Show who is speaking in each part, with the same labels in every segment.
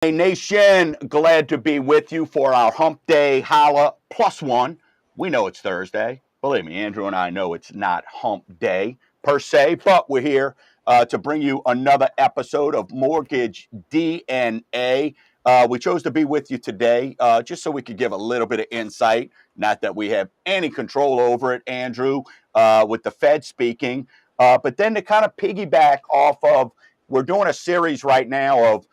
Speaker 1: Hey Nation, glad to be with you for our Hump Day Holla Plus One. We know it's Thursday. Believe me, Andrew and I know it's not Hump Day per se, but we're here to bring you another episode of Mortgage DNA. We chose to be with you today just so we could give a little bit of insight. Not that we have any control over it, Andrew, with the Fed speaking, but then to kind of piggyback off of, we're doing a series right now of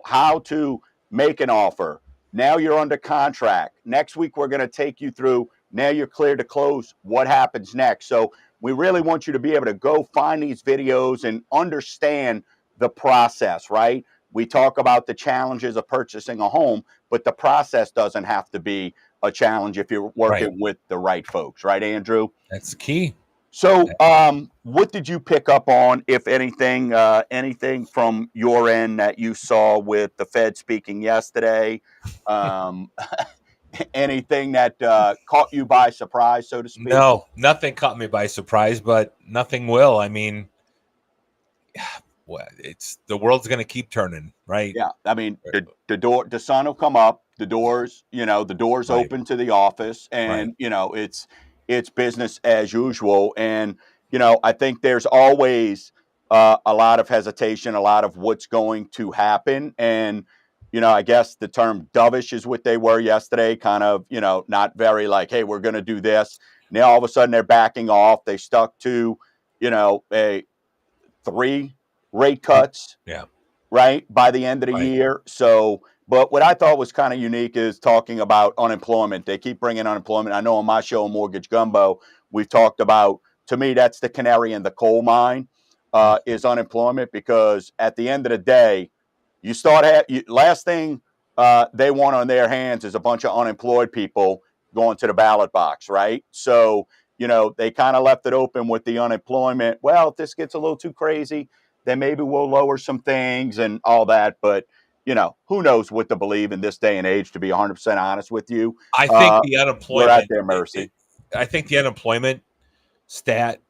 Speaker 1: how to make an offer. Now you're under contract. Next week, we're going to take you through. Now you're clear to close. What happens next? So we really want you to be able to go find these videos and understand the process, right? We talk about the challenges of purchasing a home, but the process doesn't have to be a challenge if you're working with the right folks, right, Andrew?
Speaker 2: That's the key.
Speaker 1: So, what did you pick up on, if anything, anything from your end that you saw with the Fed speaking yesterday? Um, anything that caught you by surprise, so to speak?
Speaker 2: No, nothing caught me by surprise, but nothing will. I mean, it's the world's going to keep turning, right?
Speaker 1: Yeah, I mean, the sun will come up, the doors, the doors
Speaker 2: Right.
Speaker 1: open to the office, and it's business as usual. And I think there's always a lot of hesitation, a lot of what's going to happen, and I guess the term dovish is what they were yesterday, kind of, not very like, hey, we're going to do this. Now all of a sudden they're backing off. They stuck to, a 3 rate cuts.
Speaker 2: Yeah.
Speaker 1: Right, by the end of the
Speaker 2: Right.
Speaker 1: year. So, but what I thought was kind of unique is talking about unemployment. They keep bringing unemployment. I know on my show, Mortgage Gumbo, we've talked about, to me, that's the canary in the coal mine, is unemployment, because at the end of the day, last thing they want on their hands is a bunch of unemployed people going to the ballot box, right? So, they kind of left it open with the unemployment. Well, if this gets a little too crazy, then maybe we'll lower some things and all that. But, who knows what to believe in this day and age, to be 100% honest with you.
Speaker 2: I think the
Speaker 1: We're at
Speaker 2: unemployment,
Speaker 1: their mercy.
Speaker 2: I think the unemployment stat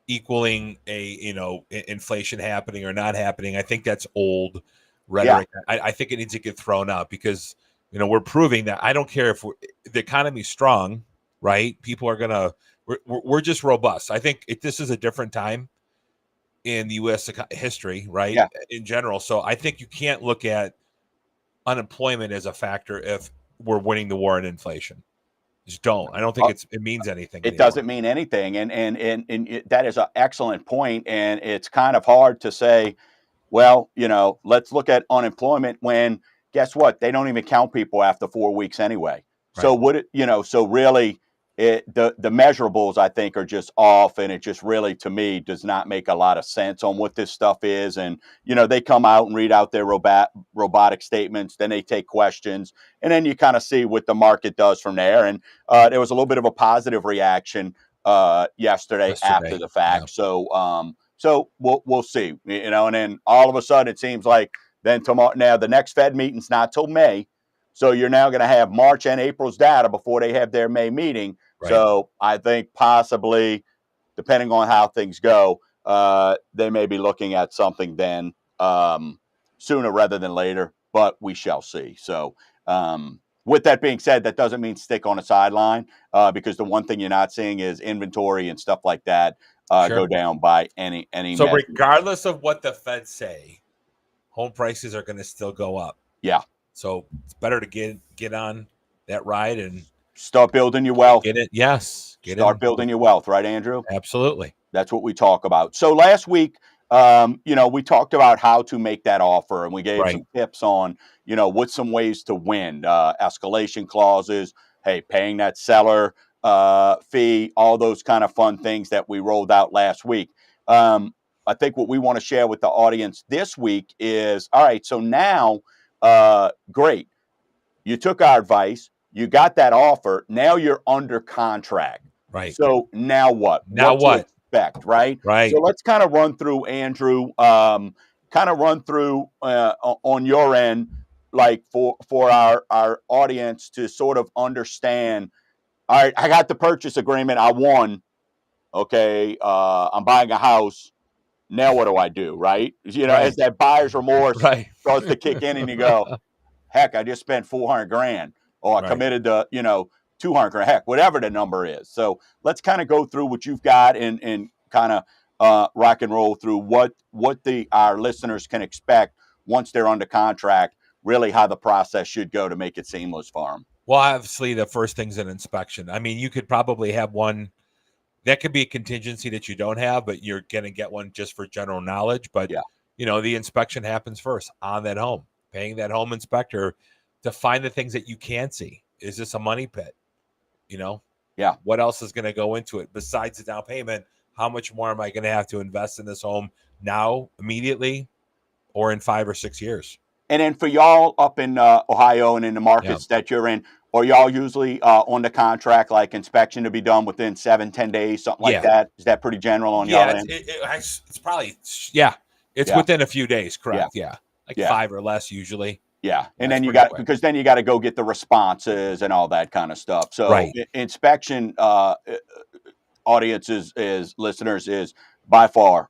Speaker 2: equaling inflation happening or not happening, I think that's old rhetoric.
Speaker 1: Yeah.
Speaker 2: I think it needs to get thrown out because, we're proving that I don't care if the economy's strong, right? People are going to, we're just robust. I think this is a different time in the U.S. history, right?
Speaker 1: Yeah.
Speaker 2: In general. So I think you can't look at unemployment as a factor if we're winning the war on inflation. Just don't. I don't think it means anything
Speaker 1: It
Speaker 2: anymore.
Speaker 1: doesn't mean anything. And that is an excellent point. And it's kind of hard to say, well, let's look at unemployment when, guess what? They don't even count people after 4 weeks anyway. So so really, the measurables, I think, are just off, and it just really, to me, does not make a lot of sense on what this stuff is. And they come out and read out their robotic statements, then they take questions, and then you kind of see what the market does from there. And there was a little bit of a positive reaction yesterday after the fact. Yeah. So we'll see, and then all of a sudden it seems like then tomorrow. Now the next Fed meeting's not till May, so you're now going to have March and April's data before they have their May meeting. Right. So I think possibly, depending on how things go, they may be looking at something then sooner rather than later, but we shall see. So with that being said, that doesn't mean stick on a sideline, because the one thing you're not seeing is inventory and stuff like that go down by any
Speaker 2: so
Speaker 1: measure.
Speaker 2: Regardless of what the Fed say, home prices are going to still go up.
Speaker 1: Yeah.
Speaker 2: So it's better to get on that ride and
Speaker 1: start building your wealth.
Speaker 2: Get it? Yes.
Speaker 1: Start building your wealth, right, Andrew?
Speaker 2: Absolutely.
Speaker 1: That's what we talk about. So last week, we talked about how to make that offer, and we gave some tips on, what's some ways to win, escalation clauses, hey, paying that seller fee, all those kind of fun things that we rolled out last week. I think what we want to share with the audience this week is, all right, so now, great. You took our advice. You got that offer. Now you're under contract.
Speaker 2: Right.
Speaker 1: So now what?
Speaker 2: Now what?
Speaker 1: Expect, right?
Speaker 2: Right.
Speaker 1: So let's kind of run through, Andrew, on your end, like for our audience to sort of understand, all right, I got the purchase agreement. I won. Okay. I'm buying a house. now what do I do? Right. You know, as
Speaker 2: Right.
Speaker 1: that buyer's remorse
Speaker 2: Right.
Speaker 1: starts to kick in and you go, heck, I just spent 400 grand or I
Speaker 2: Right.
Speaker 1: committed to, 200 grand, heck, whatever the number is. So let's kind of go through what you've got and kind of rock and roll through what our listeners can expect once they're under contract, really how the process should go to make it seamless for them.
Speaker 2: Well, obviously, the first thing's an inspection. I mean, you could probably have one that could be a contingency that you don't have, but you're going to get one just for general knowledge. But,
Speaker 1: Yeah.
Speaker 2: The inspection happens first on that home, paying that home inspector to find the things that you can't see. Is this a money pit?
Speaker 1: Yeah.
Speaker 2: What else is going to go into it besides the down payment? How much more am I going to have to invest in this home now, immediately, or in 5 or 6 years?
Speaker 1: And then for y'all up in Ohio and in the markets that you're in, are y'all usually on the contract, like inspection to be done within 7-10 days, something like that? Is that pretty general on y'all end?
Speaker 2: It's probably, it's
Speaker 1: Yeah.
Speaker 2: within a few days, correct? Yeah. Like
Speaker 1: Yeah.
Speaker 2: 5 or less usually.
Speaker 1: Yeah. And
Speaker 2: That's
Speaker 1: then you
Speaker 2: pretty
Speaker 1: got,
Speaker 2: quick.
Speaker 1: because then you got to go get the responses and all that kind of stuff. So
Speaker 2: Right.
Speaker 1: inspection audiences is listeners is by far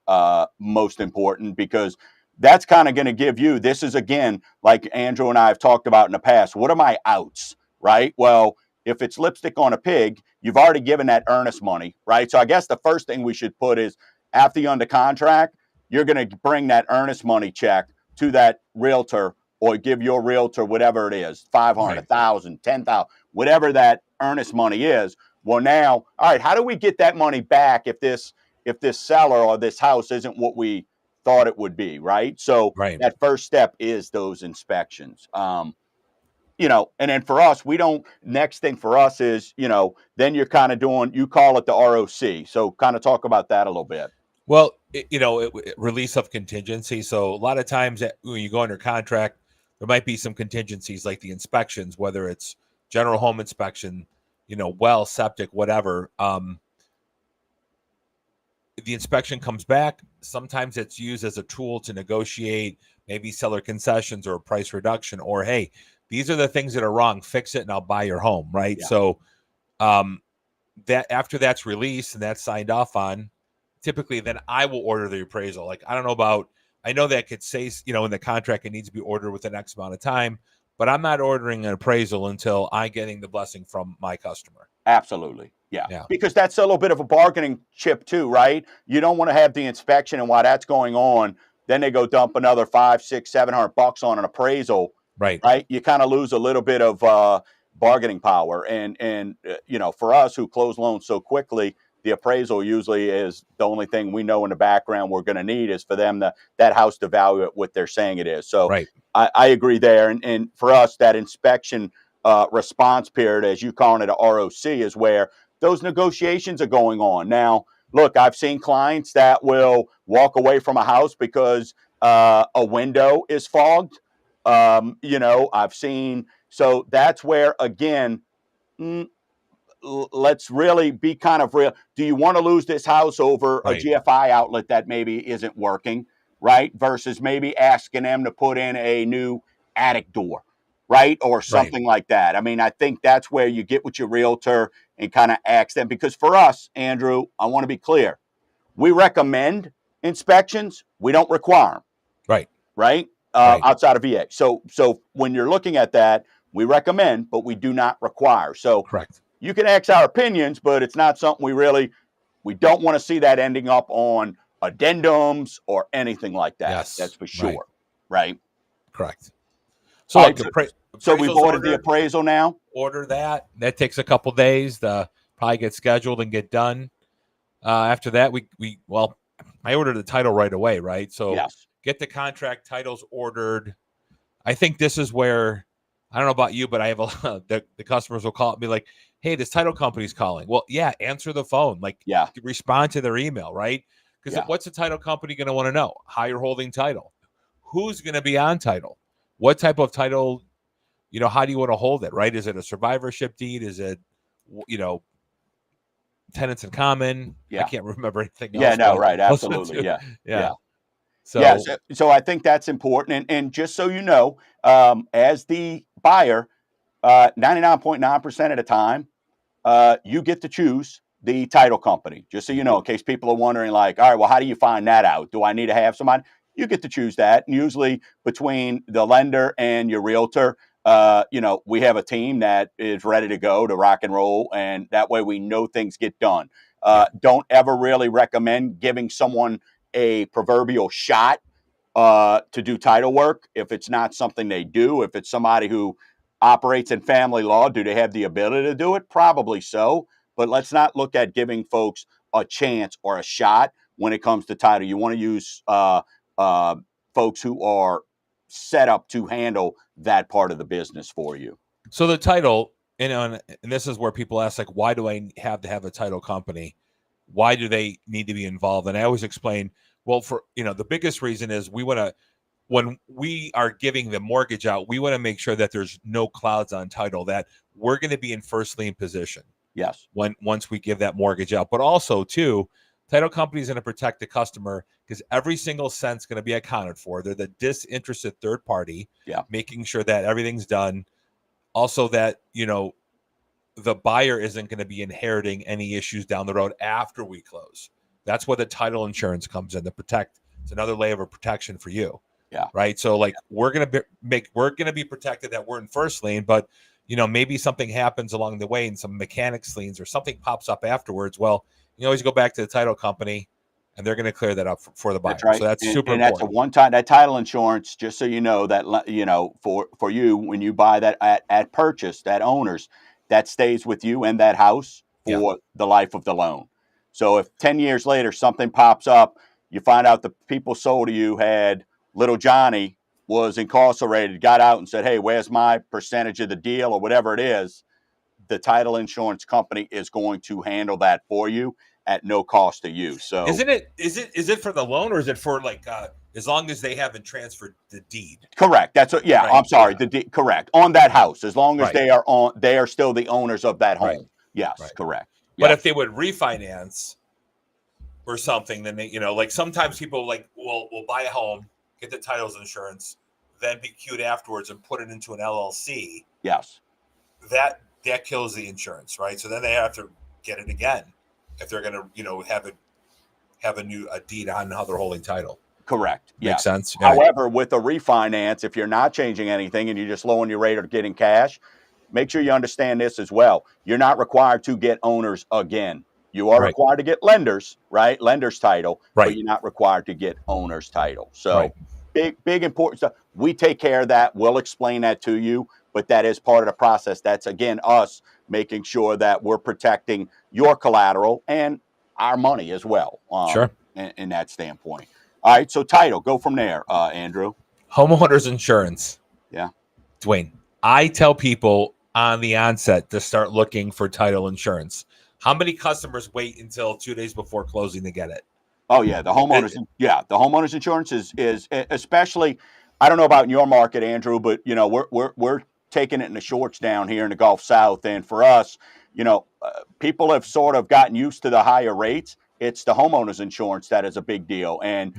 Speaker 1: most important, because that's kind of going to give you, this is again, like Andrew and I have talked about in the past, what are my outs, right? Well, if it's lipstick on a pig, you've already given that earnest money, right? So I guess the first thing we should put is, after you're under contract, you're going to bring that earnest money check to that realtor, or give your realtor whatever it is, 500, 1,000, 10,000, whatever that earnest money is. Well, now, all right, how do we get that money back if this seller or this house isn't what we thought it would be, right? So that first step is those inspections. And then for us, next thing for us is, then you're kind of doing, you call it the ROC. So kind of talk about that a little bit.
Speaker 2: Well, release of contingency. So a lot of times when you go under contract, there might be some contingencies like the inspections, whether it's general home inspection, well, septic, whatever. The inspection comes back. Sometimes it's used as a tool to negotiate maybe seller concessions or a price reduction, or, hey, these are the things that are wrong, fix it and I'll buy your home. Right. Yeah. So that after that's released and that's signed off on, typically then I will order the appraisal. Like, I know that could say, in the contract, it needs to be ordered within X amount of time, but I'm not ordering an appraisal until I'm getting the blessing from my customer.
Speaker 1: Absolutely. Yeah. Because that's a little bit of a bargaining chip too, right? You don't want to have the inspection, and while that's going on, then they go dump another $500, $600, $700 on an appraisal.
Speaker 2: Right.
Speaker 1: You kind of lose a little bit of bargaining power. And for us who close loans so quickly, the appraisal usually is the only thing we know in the background we're going to need is for them that house to value it what they're saying it is. So I agree there. And for us, that inspection response period, as you call it, a ROC, is where those negotiations are going on. Now, look, I've seen clients that will walk away from a house because a window is fogged. I've seen, so that's where, again, let's really be kind of real. Do you want to lose this house over a GFI outlet that maybe isn't working, right? Versus maybe asking them to put in a new attic door, right? Or something like that. I mean, I think that's where you get with your realtor and kind of ask them. Because for us, Andrew, I want to be clear. We recommend inspections. We don't require them. Right? Outside of VA. So when you're looking at that, we recommend, but we do not require. So you can ask our opinions, but it's not something we don't want to see that ending up on addendums or anything like that. Yes, that's for sure. Right?
Speaker 2: Correct. So,
Speaker 1: so we've ordered the appraisal now.
Speaker 2: Order that. That takes a couple days to probably get scheduled and get done. After that, I ordered the title right away, right? So get the contract titles ordered. I think this is where, I don't know about you, but I have the customers will call and be like, hey, this title company's calling. Well, answer the phone. Respond to their email, right? Because what's the title company going to want to know? How you're holding title. Who's going to be on title? What type of title, how do you want to hold it, right? Is it a survivorship deed? Is it, tenants in common? I can't remember anything else.
Speaker 1: Right. Absolutely. Yeah. So I think that's important. And just so you know, as the buyer, 99.9% of the time, you get to choose the title company, just so you know, in case people are wondering, like, all right, well, how do you find that out? Do I need to have somebody? You get to choose that. And usually between the lender and your realtor, we have a team that is ready to go to rock and roll. And that way we know things get done.
Speaker 2: Yeah.
Speaker 1: Don't ever really recommend giving someone a proverbial shot to do title work if it's not something they do. If it's somebody who operates in family law, do they have the ability to do it? Probably so. But let's not look at giving folks a chance or a shot when it comes to title. You want to use folks who are set up to handle that part of the business for you.
Speaker 2: So the title, and this is where people ask, like, why do I have to have a title company? Why do they need to be involved? And I always explain, well, for the biggest reason is we want to, when we are giving the mortgage out, we want to make sure that there's no clouds on title, that we're going to be in first lien position.
Speaker 1: Yes.
Speaker 2: Once we give that mortgage out. But also, too, title company is going to protect the customer because every single cent's going to be accounted for. They're the disinterested third party, making sure that everything's done. Also, that the buyer isn't going to be inheriting any issues down the road after we close. That's where the title insurance comes in to protect. It's another layer of protection for you.
Speaker 1: Yeah.
Speaker 2: Right. So we're going to be protected that we're in first lien, but maybe something happens along the way and some mechanics liens or something pops up afterwards. Well, you always go back to the title company and they're going to clear that up for the buyer.
Speaker 1: That's right.
Speaker 2: So that's super important.
Speaker 1: That's a one-time, that title insurance, just so you know, that, for you, when you buy that at purchase, that owner's, that stays with you and that house for the life of the loan. So if 10 years later something pops up, you find out the people sold to you had little Johnny was incarcerated, got out and said, hey, where's my percentage of the deal or whatever it is, the title insurance company is going to handle that for you at no cost to you. So
Speaker 2: is it for the loan or is it for as long as they haven't transferred the deed?
Speaker 1: Correct. That's what, right. I'm sorry. Yeah. Correct. On that house, as long as they are still the owners of that home. Right. Yes, correct.
Speaker 2: But if they would refinance or something, then they, sometimes people will buy a home, get the titles insurance, then be queued afterwards and put it into an LLC.
Speaker 1: Yes.
Speaker 2: That kills the insurance, right? So then they have to get it again if they're going to, have a deed on how they're holding title.
Speaker 1: Correct.
Speaker 2: Makes sense.
Speaker 1: However, with a refinance, if you're not changing anything and you're just lowering your rate or getting cash, make sure you understand this as well. You're not required to get owners again. You are required to get lenders, right? Lender's title, but you're not required to get owner's title. So big important stuff. We take care of that. We'll explain that to you, but that is part of the process. That's, again, us making sure that we're protecting your collateral and our money as well. In that standpoint. All right, so title, go from there, Andrew.
Speaker 2: Homeowners insurance.
Speaker 1: Yeah.
Speaker 2: Dwayne, I tell people on the onset to start looking for title insurance. How many customers wait until 2 days before closing to get it?
Speaker 1: Oh, yeah, the homeowners insurance is especially, I don't know about in your market, Andrew, but, we're taking it in the shorts down here in the Gulf South. And for us, people have sort of gotten used to the higher rates. It's the homeowners insurance that is a big deal. And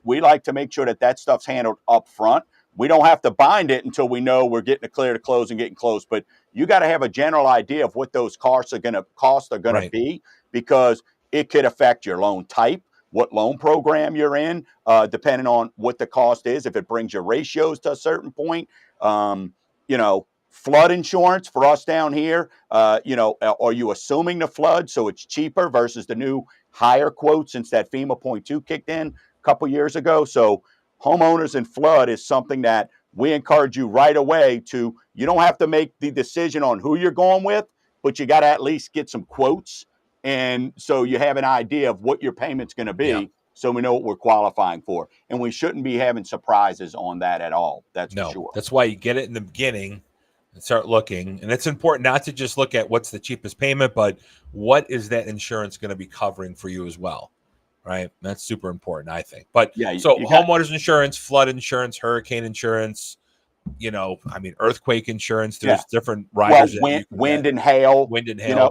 Speaker 1: we like to make sure that stuff's handled up front. We don't have to bind it until we know we're getting it clear to close and getting close. But you got to have a general idea of what those costs are going to be, because it could affect your loan type, what loan program you're in, depending on what the cost is. If it brings your ratios to a certain point, flood insurance for us down here, are you assuming the flood so it's cheaper versus the new higher quote since that FEMA 0.2 kicked in a couple years ago? So homeowners and flood is something that we encourage you right away to. You don't have to make the decision on who you're going with, but you got to at least get some quotes. And so you have an idea of what your payment's going to be, so we know what we're qualifying for. And we shouldn't be having surprises on that at all. That's for sure.
Speaker 2: That's why you get it in the beginning and start looking. And it's important not to just look at what's the cheapest payment, but what is that insurance going to be covering for you as well, right? That's super important, I think. But homeowners insurance, flood insurance, hurricane insurance, earthquake insurance. There's different riders.
Speaker 1: Wind and hail.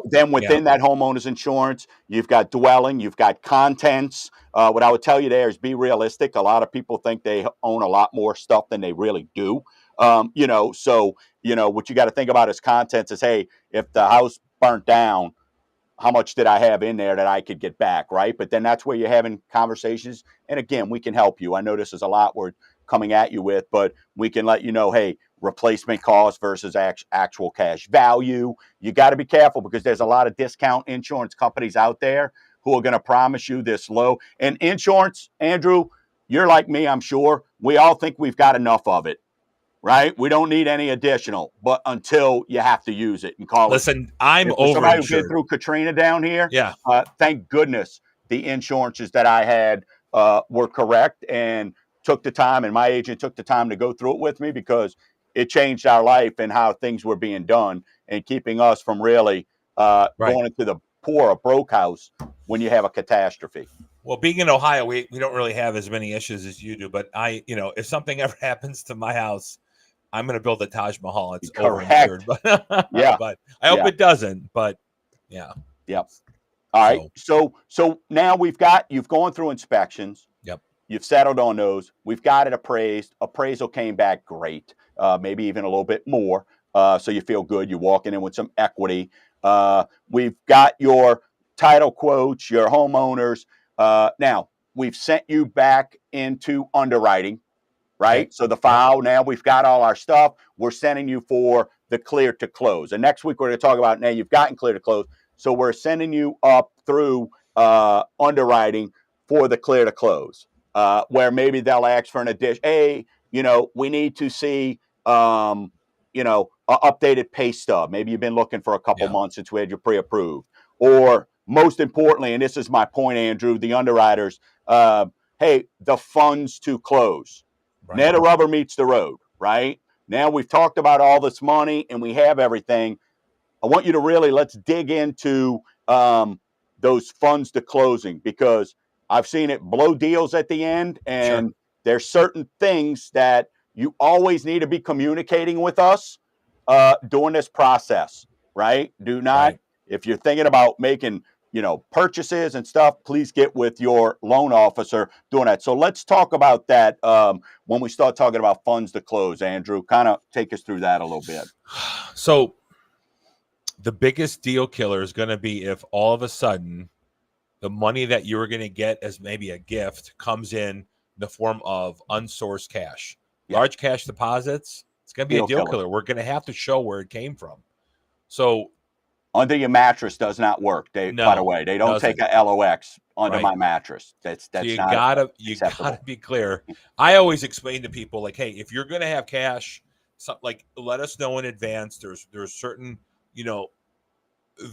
Speaker 1: Then within that homeowners insurance, you've got dwelling, you've got contents. What I would tell you there is be realistic. A lot of people think they own a lot more stuff than they really do. So what you got to think about as contents is, hey, if the house burnt down, how much did I have in there that I could get back, right? But then that's where you're having conversations. And again, we can help you. I know this is a lot we're coming at you with, but we can let you know, hey, replacement cost versus actual cash value. You got to be careful because there's a lot of discount insurance companies out there who are going to promise you this low. And insurance, Andrew, you're like me, I'm sure. We all think we've got enough of it, right? We don't need any additional, but until you have to use it and call it.
Speaker 2: Listen, I'm
Speaker 1: For somebody who's been
Speaker 2: overinsured.
Speaker 1: through Katrina down here,
Speaker 2: Yeah.
Speaker 1: thank goodness the insurances that I had were correct and took the time, and my agent took the time to go through it with me because it changed our life and how things were being done and keeping us from really
Speaker 2: Right.
Speaker 1: going into the poor or broke house when you have a catastrophe.
Speaker 2: Well, being in Ohio, we don't really have as many issues as you do. But if something ever happens to my house, I'm going to build a Taj Mahal. It's
Speaker 1: Correct.
Speaker 2: overinsured, but
Speaker 1: Yeah.
Speaker 2: but I hope it doesn't. But yeah.
Speaker 1: Yep. All right. So now you've gone through inspections.
Speaker 2: Yep.
Speaker 1: You've settled on those. We've got it appraised. Appraisal came back great, maybe even a little bit more. So you feel good. You're walking in with some equity. We've got your title quotes, your homeowners. Now, we've sent you back into underwriting, right?
Speaker 2: Okay.
Speaker 1: So the file, now we've got all our stuff. We're sending you for the clear to close. And next week, we're going to talk about now you've gotten clear to close. So we're sending you up through underwriting for the clear to close, where maybe they'll ask for an addition. Hey, we need to see, an updated pay stub. Maybe you've been looking for a couple months since we had you pre-approved. Or most importantly, and this is my point, Andrew, the underwriters, hey, the funds to close.
Speaker 2: Right.
Speaker 1: Now the rubber meets the road, right? Now we've talked about all this money and we have everything. I want you to really let's dig into those funds to closing because I've seen it blow deals at the end, and there's certain things that you always need to be communicating with us during this process, right? Do not, if you're thinking about making purchases and stuff, please get with your loan officer doing that. So let's talk about that when we start talking about funds to close. Andrew, kind of take us through that a little bit.
Speaker 2: So the biggest deal killer is going to be if all of a sudden the money that you were going to get as maybe a gift comes in the form of unsourced cash. Large cash deposits, it's going to be a deal killer. We're going to have to show where it came from. So
Speaker 1: under your mattress does not work. By the way, they don't take a LOX under my mattress. That's
Speaker 2: so you
Speaker 1: not
Speaker 2: gotta be clear. I always explain to people like, hey, if you're going to have cash, let us know in advance. There's certain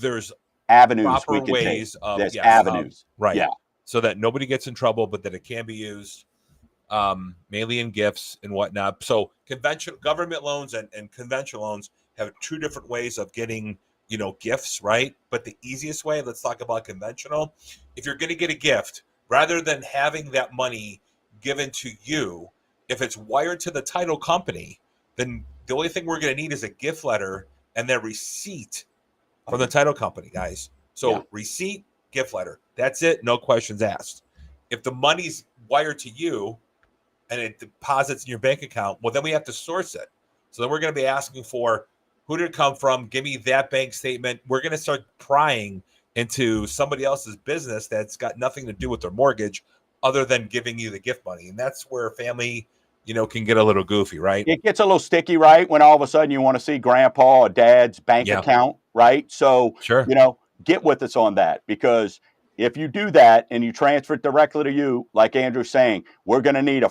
Speaker 2: there's
Speaker 1: avenues
Speaker 2: proper ways of
Speaker 1: there's avenues,
Speaker 2: right? Yeah, so that nobody gets in trouble, but that it can be used mainly in gifts and whatnot. So conventional government loans and conventional loans have two different ways of getting gifts, right? But the easiest way, let's talk about conventional. If you're going to get a gift, rather than having that money given to you, if it's wired to the title company, then the only thing we're going to need is a gift letter and then receipt from the title company, guys. So receipt, gift letter. That's it. No questions asked. If the money's wired to you and it deposits in your bank account, well, then we have to source it. So then we're going to be asking for who did it come from? Give me that bank statement. We're going to start prying into somebody else's business that's got nothing to do with their mortgage other than giving you the gift money. And that's where family, can get a little goofy, right?
Speaker 1: It gets a little sticky, right? When all of a sudden you want to see grandpa or dad's bank account, right? So, get with us on that because if you do that and you transfer it directly to you, like Andrew's saying, we're going to need a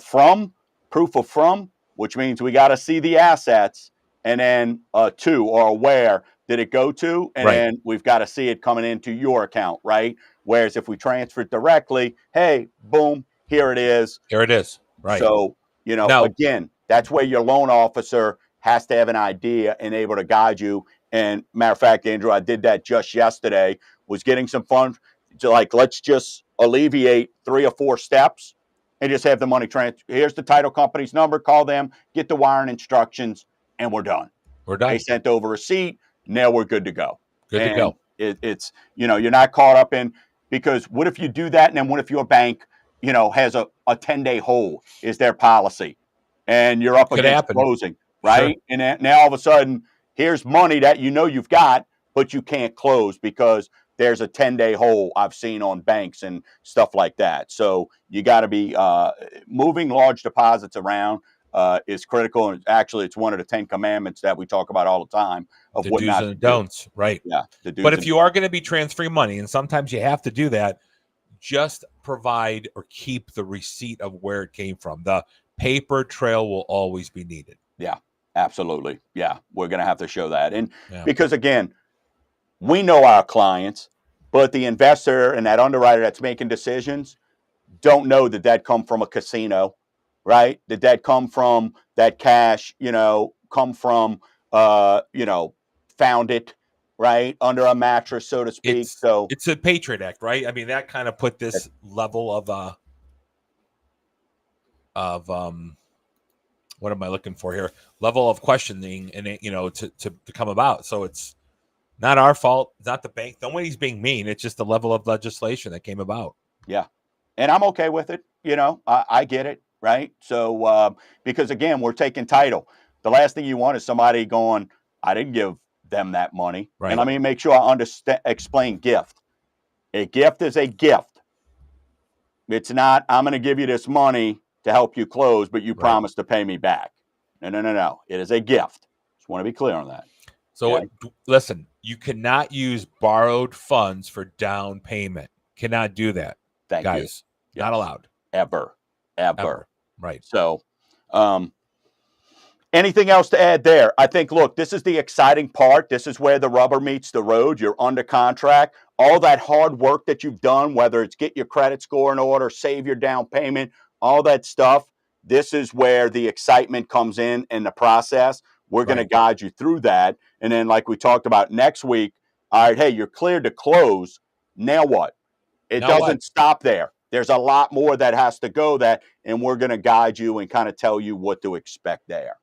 Speaker 1: proof of from, which means we got to see the assets, and then to or where did it go to, and then we've got to see it coming into your account, right? Whereas if we transfer it directly, hey, boom, here it is.
Speaker 2: Here it is, right?
Speaker 1: So, again, that's where your loan officer has to have an idea and able to guide you. And matter of fact, Andrew, I did that just yesterday, was getting some funds to let's just alleviate 3 or 4 steps and just have the money transfer. Here's the title company's number, call them, get the wiring instructions, and we're done.
Speaker 2: We're done.
Speaker 1: They sent over a receipt. Now we're good to go.
Speaker 2: Good to go.
Speaker 1: It's, you're not caught up in, because what if you do that and then what if your bank, has a 10-day hold is their policy and you're up against closing, right? And now all of a sudden, here's money that you've got, but you can't close because there's a 10-day hold I've seen on banks and stuff like that. So you got to be moving large deposits around is critical. And actually, it's one of the 10 commandments that we talk about all the time of
Speaker 2: The
Speaker 1: what
Speaker 2: do's
Speaker 1: not
Speaker 2: and
Speaker 1: to
Speaker 2: the
Speaker 1: do.
Speaker 2: don'ts, right?
Speaker 1: Yeah, the
Speaker 2: But
Speaker 1: do's
Speaker 2: if
Speaker 1: and
Speaker 2: you are going to be transferring money, and sometimes you have to do that, just provide or keep the receipt of where it came from. The paper trail will always be needed.
Speaker 1: yeah, absolutely. Yeah, we're going to have to show that. And
Speaker 2: Yeah.
Speaker 1: because, again, we know our clients, but the investor and that underwriter that's making decisions don't know that that come from a casino, right? That come from that cash, come from, found it, right, under a mattress, so to speak. So
Speaker 2: It's a Patriot Act, right? I mean, that kind of put this level of what am I looking for here? Level of questioning and it, to come about. So it's not our fault. It's not the bank. Nobody's being mean. It's just the level of legislation that came about.
Speaker 1: yeah, and I'm okay with it. I get it, right? So because again, we're taking title. The last thing you want is somebody going, "I didn't give them that money." And
Speaker 2: Right.
Speaker 1: let me make sure I understand. Explain gift. A gift is a gift. It's not, I'm going to give you this money to help you close, but you
Speaker 2: Right.
Speaker 1: promise to pay me back. No, no, no, no. It is a gift. Just want to be clear on that.
Speaker 2: So
Speaker 1: Okay?
Speaker 2: listen, you cannot use borrowed funds for down payment. Cannot do that,
Speaker 1: Thank you.
Speaker 2: guys. Not
Speaker 1: Yes.
Speaker 2: allowed.
Speaker 1: Ever.
Speaker 2: Ever.
Speaker 1: Ever.
Speaker 2: Right.
Speaker 1: So, anything else to add there? I think, look, this is the exciting part. This is where the rubber meets the road. You're under contract. All that hard work that you've done, whether it's get your credit score in order, save your down payment, all that stuff, this is where the excitement comes in the process. We're going to
Speaker 2: Right.
Speaker 1: guide you through that. And then, like we talked about next week, all right, hey, you're cleared to close. Now what? It
Speaker 2: Now what?
Speaker 1: doesn't stop there. There's a lot more that has to go and we're going to guide you and kind of tell you what to expect there.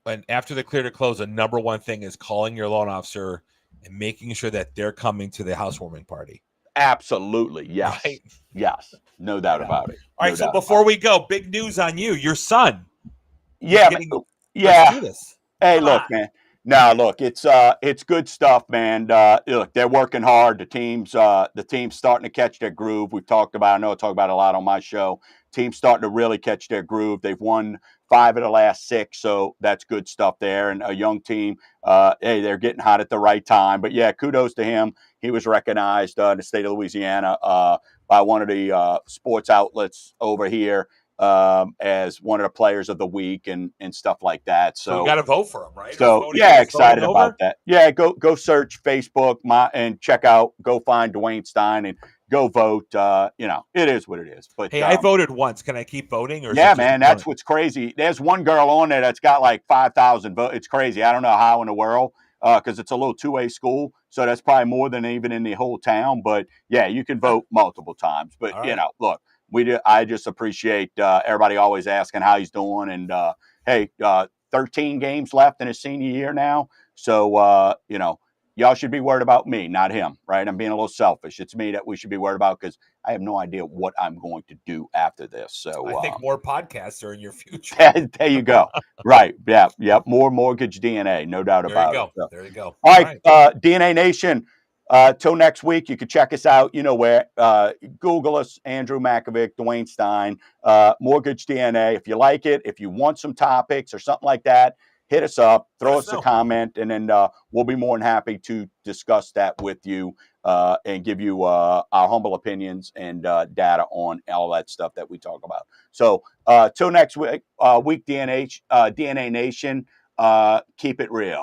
Speaker 2: And after the clear to close, the number one thing is calling your loan officer and making sure that they're coming to the housewarming party.
Speaker 1: Absolutely. Yes.
Speaker 2: Right.
Speaker 1: Yes. No
Speaker 2: I
Speaker 1: doubt
Speaker 2: know.
Speaker 1: about it.
Speaker 2: All
Speaker 1: No
Speaker 2: right. So
Speaker 1: doubt
Speaker 2: before
Speaker 1: about
Speaker 2: we go, big news on you. Your son.
Speaker 1: it.
Speaker 2: He's
Speaker 1: Yeah.
Speaker 2: getting. Let's
Speaker 1: Yeah.
Speaker 2: do this.
Speaker 1: Hey,
Speaker 2: Come on.
Speaker 1: look, man. No, look, it's good stuff, man. Look, they're working hard. The team's starting to catch their groove. We've talked about, I know I talk about it a lot on my show. Team's starting to really catch their groove. They've won 5 of the last 6, so that's good stuff there. And a young team, hey, they're getting hot at the right time. But yeah, kudos to him. He was recognized in the state of Louisiana by one of the sports outlets over here as one of the players of the week and stuff like that.
Speaker 2: So we
Speaker 1: So
Speaker 2: got to vote for him, right?
Speaker 1: so yeah,
Speaker 2: Is voting
Speaker 1: excited about
Speaker 2: over?
Speaker 1: that. Yeah, go search Facebook and check out. Go find Dwayne Stein and go vote. It is what it is. But
Speaker 2: Hey, I voted once. Can I keep voting, or is
Speaker 1: yeah,
Speaker 2: it just
Speaker 1: man, that's what's crazy. There's one girl on there that's got like 5,000 votes. It's crazy. I don't know how in the world because it's a little 2A school, so that's probably more than even in the whole town. But yeah, you can vote multiple times. But
Speaker 2: All right.
Speaker 1: look, I just appreciate everybody always asking how he's doing. And hey, 13 games left in his senior year now, so y'all should be worried about me, not him, right? I'm being a little selfish. It's me that we should be worried about because I have no idea what I'm going to do after this. So
Speaker 2: I think more podcasts are in your future.
Speaker 1: there you go. Right. Yeah. Yep. More mortgage DNA, no doubt
Speaker 2: There you
Speaker 1: about it.
Speaker 2: go.
Speaker 1: So,
Speaker 2: There you go.
Speaker 1: all right, DNA Nation. Till next week, you can check us out. You know where? Google us, Andrew Makovic, Dwayne Stein, Mortgage DNA. If you like it, if you want some topics or something like that, hit us up, throw us a comment, and then we'll be more than happy to discuss that with you and give you our humble opinions and data on all that stuff that we talk about. So till next week, DNA Nation, keep it real.